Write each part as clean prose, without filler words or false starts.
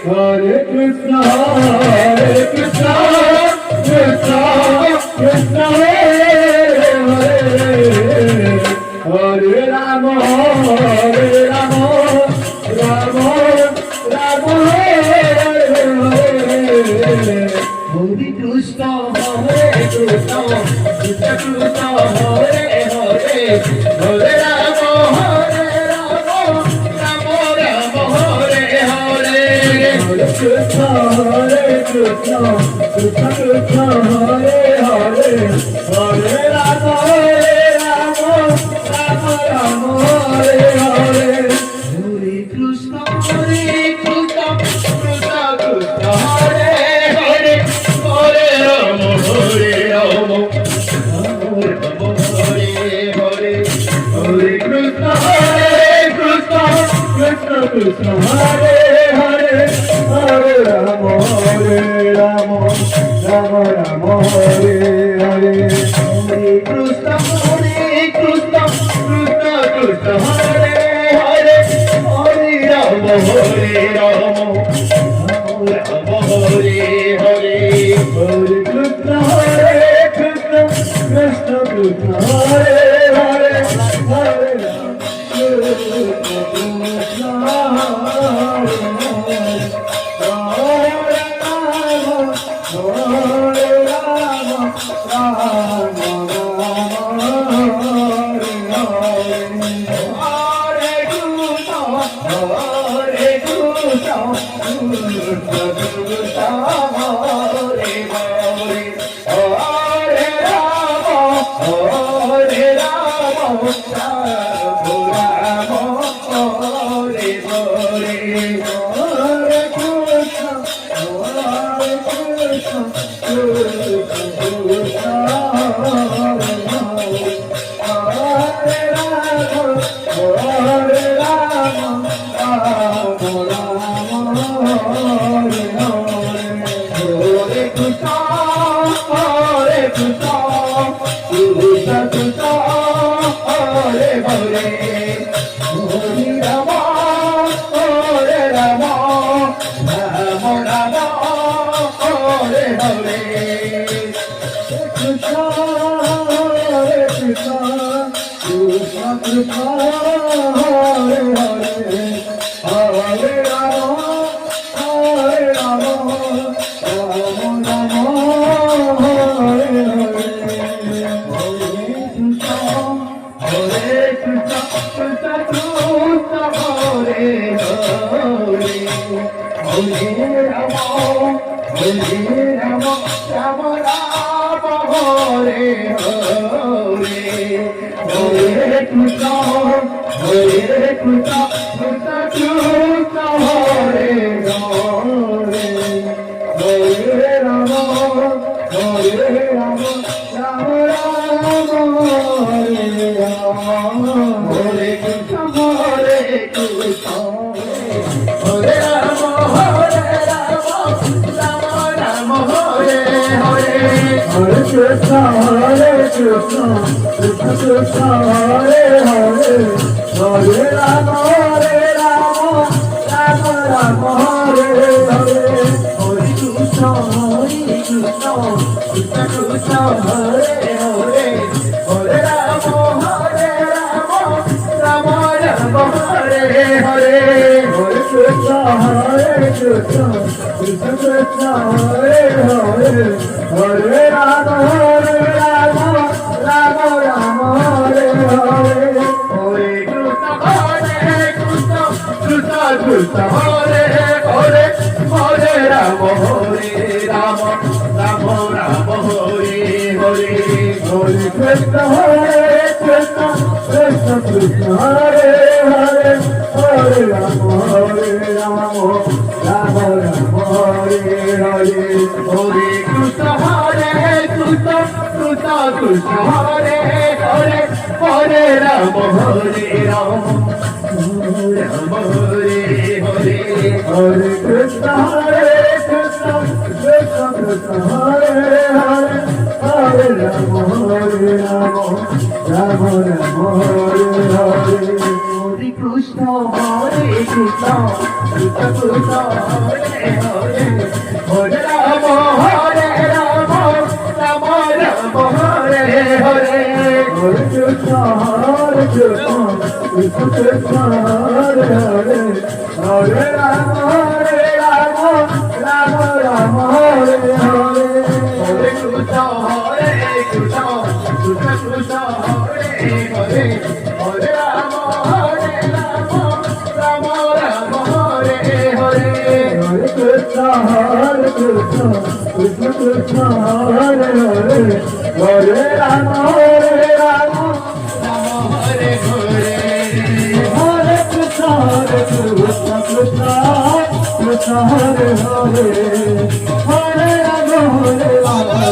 Hare Krishna, Krishna Krishna, Hare Hare, Hare Rama, Rama Rama, Hare Hare, Hare Krishna, Krishna Krishna, Hare Hare, Hare Rama, Krishna, Hare Krishna, Krishna Krishna, Hare Hare, Hare Rama, Rama Rama, Hare Hare, Hare Krishna, Krishna Krishna, Hare Hare, Hare Rama, Hare Hare, Hare Krishna, Krishna Krishna, Hare Hare, Hare Rama, Rama Rama, Hare Hare, Hare Krishna, Krishna Krishna, Hare Hare, Hare Rama, Rama Hare Hare, Hare Krishna, Krishna Krishna, Hare Hare, Hare Krishna, Hare Krishna, Krishna Krishna, Hare Hare, Hare Rama, Rama Rama, Hare Hare, Hare Krishna, Krishna Krishna, Hare Hare, Hare Rama, Rama Rama, Hare Hare, Hare Krishna, Krishna Krishna, Hare Hare, Hare Rama, Rama Rama, Hare Hare, Hare Krishna, Krishna Krishna, Hare Hare, Hare Rama, Rama Rama, Hare Hare, Hare Krishna, Krishna Krishna, Hare Hare, Hare Rama, Rama Rama, Hare Hare, Hare Krishna, Krishna Krishna, Hare Hare, Hare Rama, Rama Hare Hare, Hare Krishna, Krishna Krishna, Hare Hare, Hare Rama, Rama Rama, Hare Hare, Hare Krishna, Krishna Krishna, Krishna Krishna, Hare Hare, Hare Rama, Hare Rama, Rama Rama, Hare Hare, Hare Krishna, Krishna Krishna, Hare Hare, Hare Rama, Rama Rama, Hare Hare, Hare Krishna, Krishna Krishna, Hare Hare, Hare Rama, Rama Rama, Hare Hare, Hare Krishna, Krishna Krishna, Hare Hare, Hare Rama, Rama Hare Hare, Hare Krishna, Krishna Krishna, Hare Hare, Hare Rama,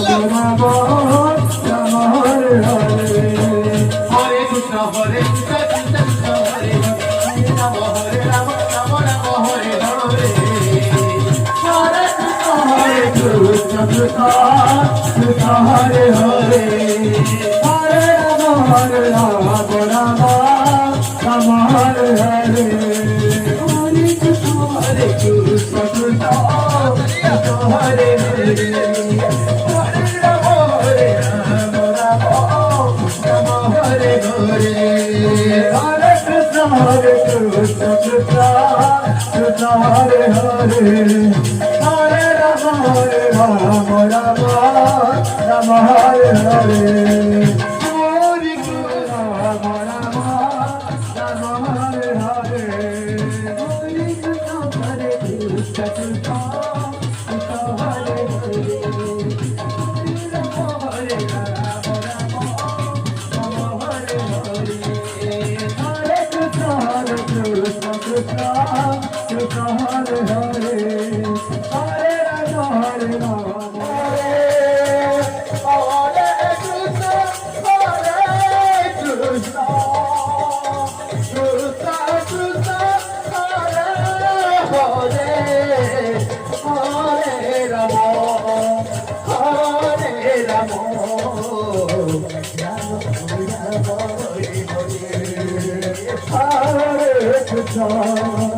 Rama Rama, Hare Hare, Hare Krishna, Krishna Krishna, Hare Hare, Rama Hare Rama, Rama Rama, Hare Hare, Hare Krishna, Krishna Krishna, Hare Hare, Hare Rama, Rama Rama, Rama Hare Hare, Hare Krishna, Krishna Krishna, Hare Hare, Hare Rama, Rama Rama, Rama Hare Hare, Hare Krishna, Krishna Krishna, Hare Hare, Hare Rama, Rama Rama, Rama Hare Hare, Hare Krishna, Rama Rama, Rama Hare Hare, Hare Krishna, Hare Krishna, Krishna Hare Hare, Hare Rama, Hare Rama, Rama Hare Hare, Hare Krishna, Krishna Krishna, Hare Hare, Hare Rama, Hare Rama, Hare Krishna, Krishna Krishna, Hare Hare, Hare Rama, Hare Rama, Rama Rama, Hare Hare, Hare Krishna.